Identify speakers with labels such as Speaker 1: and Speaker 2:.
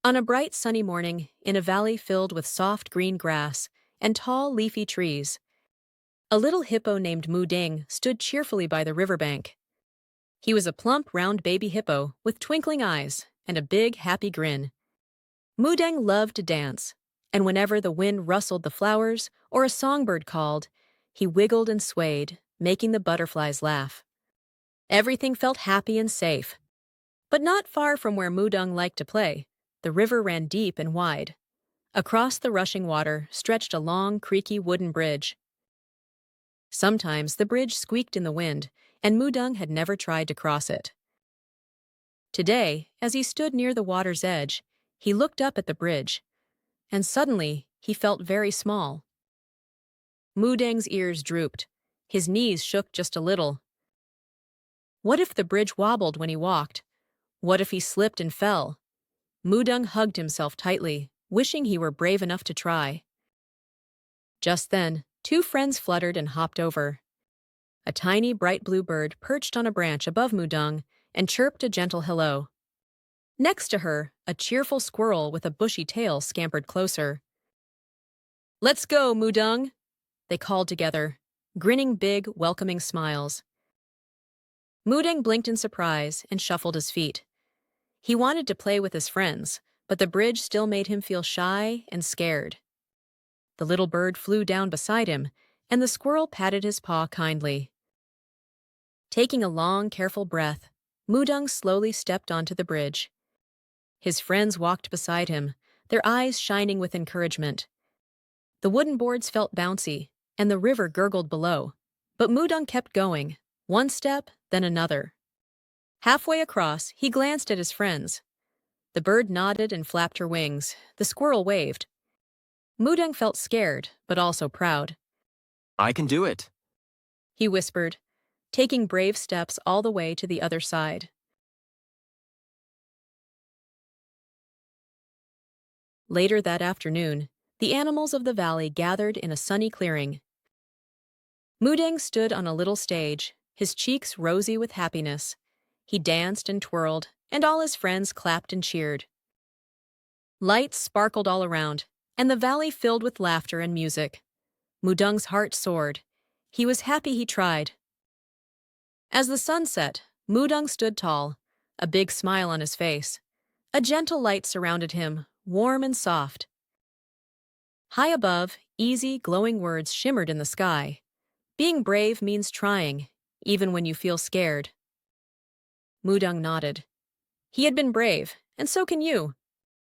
Speaker 1: On a bright sunny morning, in a valley filled with soft green grass and tall leafy trees, a little hippo named Moo-Deng stood cheerfully by the riverbank. He was a plump, round baby hippo with twinkling eyes and a big, happy grin. Moo-Deng loved to dance, and whenever the wind rustled the flowers or a songbird called, he wiggled and swayed, making the butterflies laugh. Everything felt happy and safe. But not far from where Moo-Deng liked to play, the river ran deep and wide. Across the rushing water stretched a long, creaky wooden bridge. Sometimes the bridge squeaked in the wind, and Moo-Deng had never tried to cross it. Today, as he stood near the water's edge, he looked up at the bridge, and suddenly he felt very small. Moo-Deng's ears drooped. His knees shook just a little. What if the bridge wobbled when he walked? What if he slipped and fell? Moo-Deng hugged himself tightly, wishing he were brave enough to try. Just then, two friends fluttered and hopped over. A tiny, bright blue bird perched on a branch above Moo-Deng and chirped a gentle hello. Next to her, a cheerful squirrel with a bushy tail scampered closer. "Let's go, Moo-Deng," they called together, grinning big, welcoming smiles. Moo-Deng blinked in surprise and shuffled his feet. He wanted to play with his friends, but the bridge still made him feel shy and scared. The little bird flew down beside him, and the squirrel patted his paw kindly. Taking a long, careful breath, Moo-Deng slowly stepped onto the bridge. His friends walked beside him, their eyes shining with encouragement. The wooden boards felt bouncy, and the river gurgled below, but Moo-Deng kept going, one step, then another. Halfway across, he glanced at his friends. The bird nodded and flapped her wings. The squirrel waved. Moo-Deng felt scared, but also proud.
Speaker 2: "I can do it,"
Speaker 1: he whispered, taking brave steps all the way to the other side. Later that afternoon, the animals of the valley gathered in a sunny clearing. Moo-Deng stood on a little stage, his cheeks rosy with happiness. He danced and twirled, and all his friends clapped and cheered. Lights sparkled all around, and the valley filled with laughter and music. Moo-Deng's heart soared. He was happy he tried. As the sun set, Moo-Deng stood tall, a big smile on his face. A gentle light surrounded him, warm and soft. High above, easy, glowing words shimmered in the sky. Being brave means trying, even when you feel scared. Moo-Deng nodded. He had been brave, and so can you.